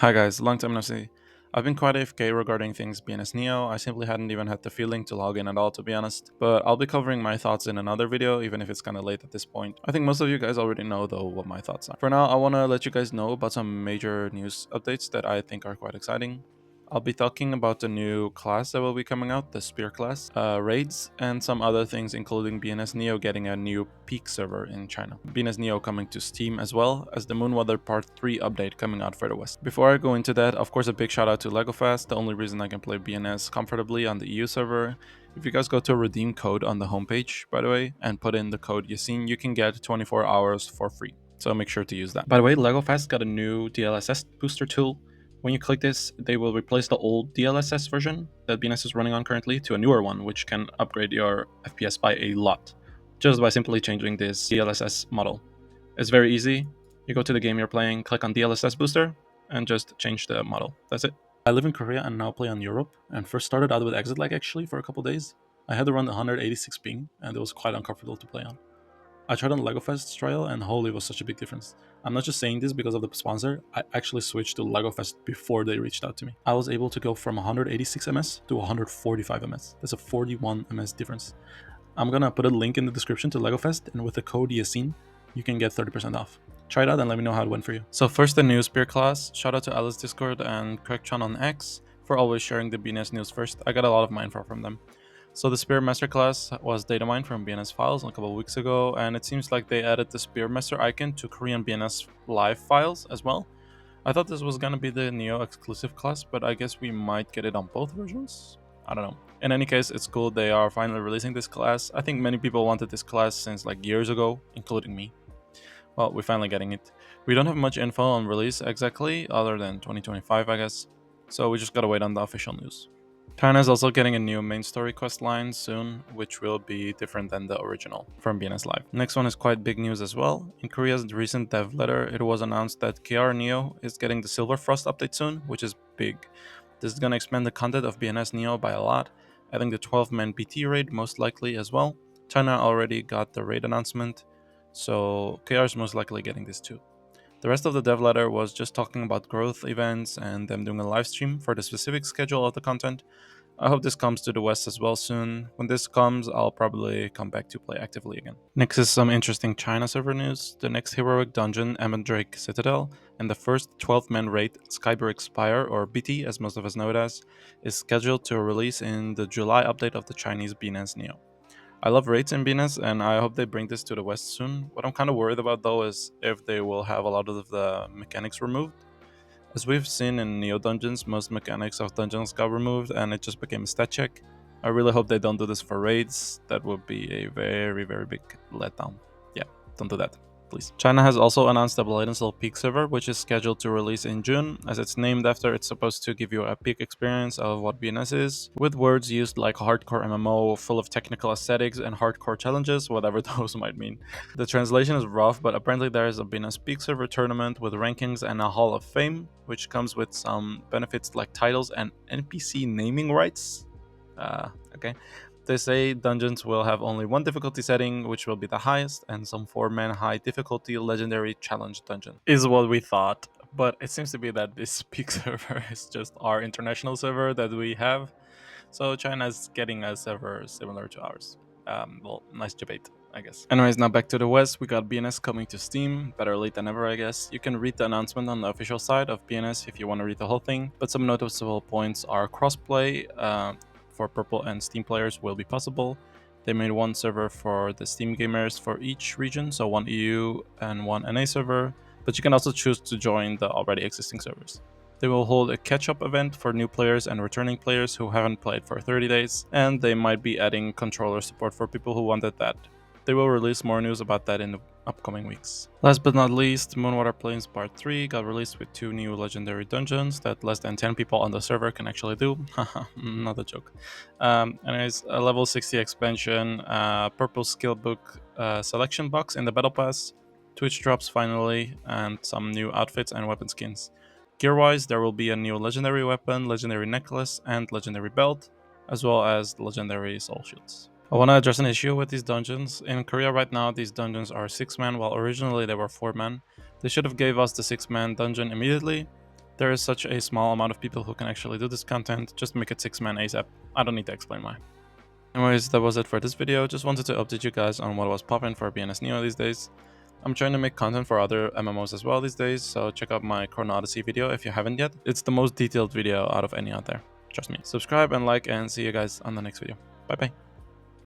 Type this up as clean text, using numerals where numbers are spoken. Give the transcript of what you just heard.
Hi guys, long time no see. I've been quite AFK regarding things BNS Neo. I simply hadn't even had the feeling to log in at all, to be honest. But I'll be covering my thoughts in another video, even if it's kinda late at this point. I think most of you guys already know though what my thoughts are. For now, I wanna let you guys know about some major news updates that I think are quite exciting. I'll be talking about the new class that will be coming out, the Spear class, raids, and some other things including BNS Neo getting a new peak server in China. BNS Neo coming to Steam as well as the Moonwater Part 3 update coming out for the West. Before I go into that, of course a big shout out to Lagofast, the only reason I can play BNS comfortably on the EU server. If you guys go to a redeem code on the homepage, by the way, and put in the code Yasin, you can get 24 hours for free. So make sure to use that. By the way, Lagofast got a new DLSS booster tool. When you click this, they will replace the old DLSS version that BNS is running on currently to a newer one, which can upgrade your FPS by a lot, just by simply changing this DLSS model. It's very easy. You go to the game you're playing, click on DLSS booster, and just change the model. That's it. I live in Korea and now play on Europe, and first started out with exit lag actually for a couple days. I had to run 186 ping, and it was quite uncomfortable to play on. I tried on Lagofest trial and holy, it was such a big difference. I'm not just saying this because of the sponsor, I actually switched to Lagofest before they reached out to me. I was able to go from 186 ms to 145 ms. That's a 41 ms difference. I'm gonna put a link in the description to Lagofest, and with the code Yasin, you can get 30% off. Try it out and let me know how it went for you. So first the new Spear class. Shout out to Alice Discord and CrackChan on X for always sharing the BNS news first. I got a lot of my info from them. So the Spear Masterclass was data mined from BNS files a couple of weeks ago, and it seems like they added the Spear Master icon to Korean BNS live files as well. I thought this was gonna be the Neo exclusive class, but I guess we might get it on both versions? I don't know. In any case, it's cool they are finally releasing this class. I think many people wanted this class since like years ago, including me. Well, we're finally getting it. We don't have much info on release exactly, other than 2025 I guess, so we just gotta wait on the official news. China is also getting a new main story quest line soon, which will be different than the original from BNS Live. Next one is quite big news as well. In Korea's recent dev letter, it was announced that KR Neo is getting the Silverfrost update soon, which is big. This is going to expand the content of BNS Neo by a lot, adding the 12-man BT raid most likely as well. China already got the raid announcement, so KR is most likely getting this too. The rest of the dev letter was just talking about growth events and them doing a live stream for the specific schedule of the content. I hope this comes to the West as well soon. When this comes, I'll probably come back to play actively again. Next is some interesting China server news. The next heroic dungeon, Drake Citadel, and the first 12-man raid, Skybrick Spire, or BT as most of us know it as, is scheduled to release in the July update of the Chinese BNS Neo. I love raids in BNS, and I hope they bring this to the West soon. What I'm kind of worried about though is if they will have a lot of the mechanics removed. As we've seen in Neo dungeons, most mechanics of dungeons got removed and it just became a stat check. I really hope they don't do this for raids. That would be a very, very big letdown. Yeah, don't do that, please. China has also announced the Blade and Soul Peak server, which is scheduled to release in June. As it's named after, it's supposed to give you a peak experience of what BNS is, with words used like hardcore MMO, full of technical aesthetics and hardcore challenges, whatever those might mean. The translation is rough, but apparently there is a BNS Peak server tournament with rankings and a Hall of Fame, which comes with some benefits like titles and NPC naming rights. Okay. They say dungeons will have only one difficulty setting, which will be the highest, and some 4-man high difficulty legendary challenge dungeon. Is what we thought, but it seems to be that this Peak server is just our international server that we have. So China's getting a server similar to ours. Well, nice debate, I guess. Anyways, now back to the West. We got BNS coming to Steam. Better late than never, I guess. You can read the announcement on the official side of BNS if you want to read the whole thing. But some noticeable points are crossplay for Purple and Steam players will be possible. They made one server for the Steam gamers for each region, so one EU and one NA server. But you can also choose to join the already existing servers. They will hold a catch-up event for new players and returning players who haven't played for 30 days, and they might be adding controller support for people who wanted that. They will release more news about that in the upcoming weeks. Last but not least, Moonwater Plains Part 3 got released with 2 new legendary dungeons that less than 10 people on the server can actually do. Haha, not a joke. Anyways, a level 60 expansion, purple skill book selection box in the battle pass, Twitch drops finally, and some new outfits and weapon skins. Gear-wise, there will be a new legendary weapon, legendary necklace, and legendary belt, as well as legendary soul shields. I want to address an issue with these dungeons. In Korea right now, these dungeons are 6-man, while originally they were 4-man. They should have gave us the 6-man dungeon immediately, There is such a small amount of people who can actually do this content, just make it 6-man ASAP. I don't need to explain why. Anyways, that was it for this video. Just wanted to update you guys on what was popping for BNS Neo these days. I'm trying to make content for other MMOs as well these days, so check out my Chrono Odyssey video if you haven't yet. It's the most detailed video out of any out there. Trust me. Subscribe and like, and see you guys on the next video. Bye bye.